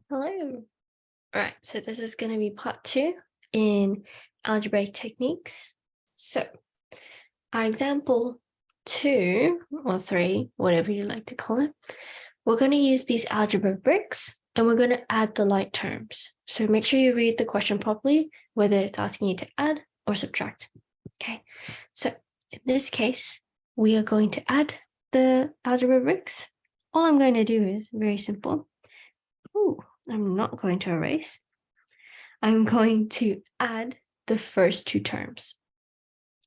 Hello. All right, so this is going to be part 2 in algebraic techniques. So our example 2 or 3, whatever you like to call it, we're going to use these algebra bricks and we're going to add the like terms. So make sure you read the question properly, whether it's asking you to add or subtract. Okay, so in this case, we are going to add the algebra bricks. All I'm going to do is very simple. I'm not going to erase. I'm going to add the first 2 terms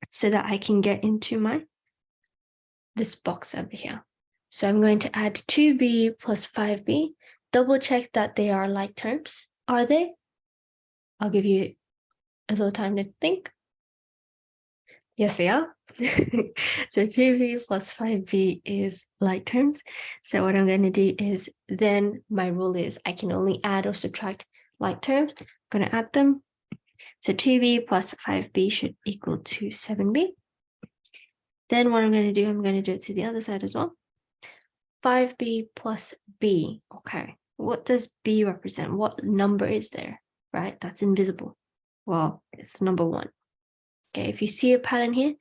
so that I can get into this box over here. So I'm going to add 2b plus 5b, double check that they are like terms. Are they? I'll give you a little time to think. Yes, they are. So 2b plus 5b is like terms. So what I'm going to do is, then my rule is I can only add or subtract like terms. I'm going to add them. So 2b plus 5b should equal to 7b. Then what I'm going to do, I'm going to do it to the other side as well. 5b plus b. Okay, what does b represent? What number is there, right? That's invisible. Well, it's number 1. Okay, if you see a pattern here,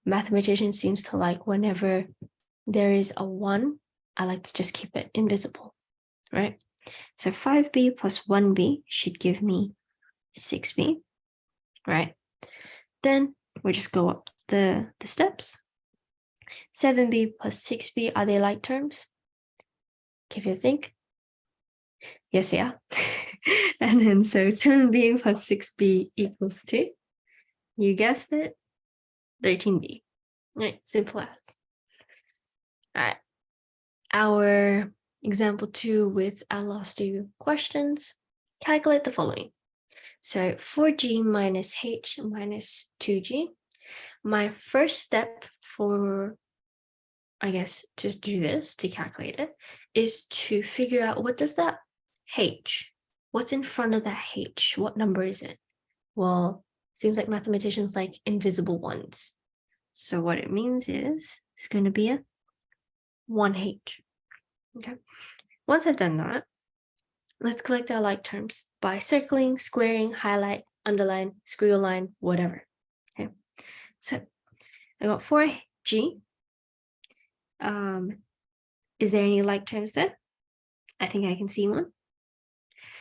mathematician seems to like whenever there is a 1, I like to just keep it invisible, right? So 5b plus 1b should give me 6b, right? Then we just go up the steps. 7b plus 6b, are they like terms? Give you a think. Yes, they are. And then so 7b plus 6b equals to, you guessed it, 13b. Right, simple as. All right. Our example 2 with our last 2 questions. Calculate the following. So 4g minus h minus 2g. My first step for, I guess, to do this, to calculate it, is to figure out what does that h, what's in front of that h? What number is it? Well, seems like mathematicians like invisible ones. So what it means is it's going to be a 1h. Okay. Once I've done that, let's collect our like terms by circling, squaring, highlight, underline, squiggle line, whatever. Okay. So I got 4g. Is there any like terms there? I think I can see one.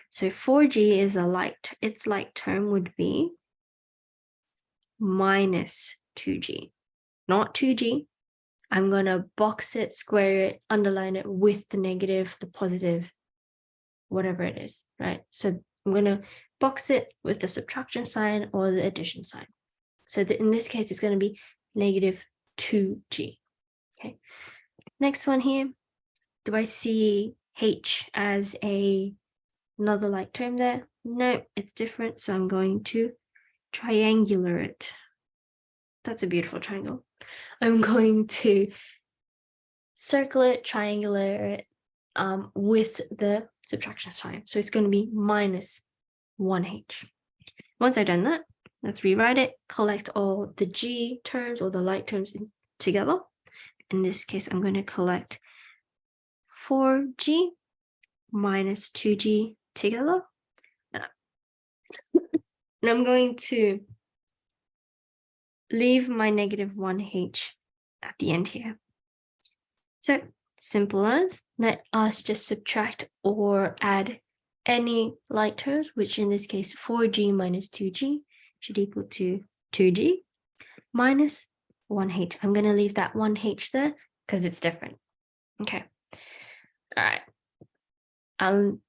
So 4g is its like term would be minus 2g, not 2g. I'm going to box it, square it, underline it with the negative, the positive, whatever it is, right? So I'm going to box it with the subtraction sign or the addition sign. So in this case, it's going to be negative 2g. Okay. Next one here. Do I see h as another like term there? No, it's different. So I'm going to triangular it. That's a beautiful triangle. I'm going to circle it, triangular it with the subtraction sign. So it's going to be minus 1h. Once I've done that, let's rewrite it, collect all the g terms or the like terms together. In this case, I'm going to collect 4g minus 2g together. And I'm going to leave my negative 1h at the end here. So simple as, let us just subtract or add any like terms, which in this case 4g minus 2g should equal to 2g minus 1h. I'm going to leave that 1h there because it's different. Okay. All right.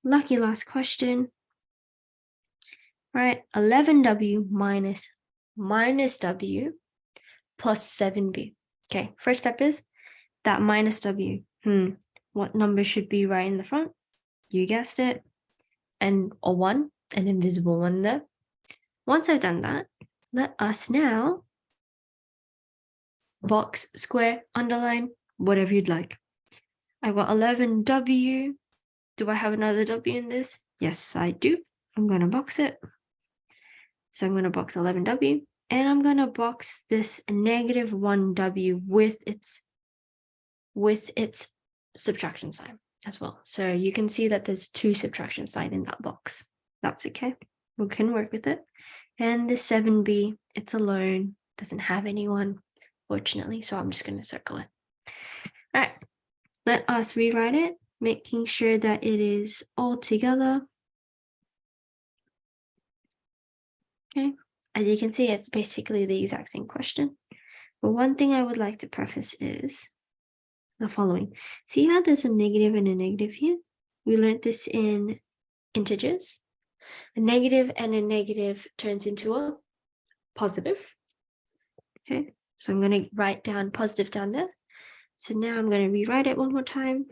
Lucky last question. All right. 11w minus w plus 7b. Okay. First step is that minus w. What number should be right in the front? You guessed it. And a 1, an invisible one there. Once I've done that, let us now box, square, underline, whatever you'd like. I've got 11w. Do I have another w in this? Yes, I do. I'm going to box it. So I'm going to box 11w. And I'm going to box this negative 1w with its subtraction sign. as well. So you can see that there's 2 subtraction sign in that box. That's okay. We can work with it. And the 7b, it's alone, doesn't have anyone, fortunately. So I'm just going to circle it. All right, let us rewrite it, making sure that it is all together. Okay, as you can see, it's basically the exact same question. But one thing I would like to preface is the following. See how there's a negative and a negative here? We learned this in integers. A negative and a negative turns into a positive. Okay, so I'm going to write down positive down there. So now I'm going to rewrite it one more time.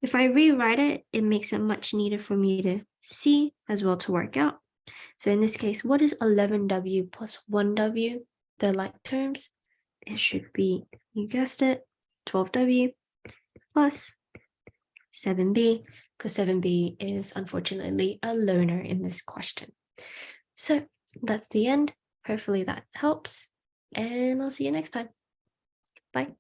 If I rewrite it, it makes it much neater for me to see as well to work out. So in this case, what is 11w plus 1w? They're like terms. It should be, you guessed it, 12w plus 7b, because 7b is unfortunately a loner in this question. So that's the end. Hopefully that helps, and I'll see you next time. Bye.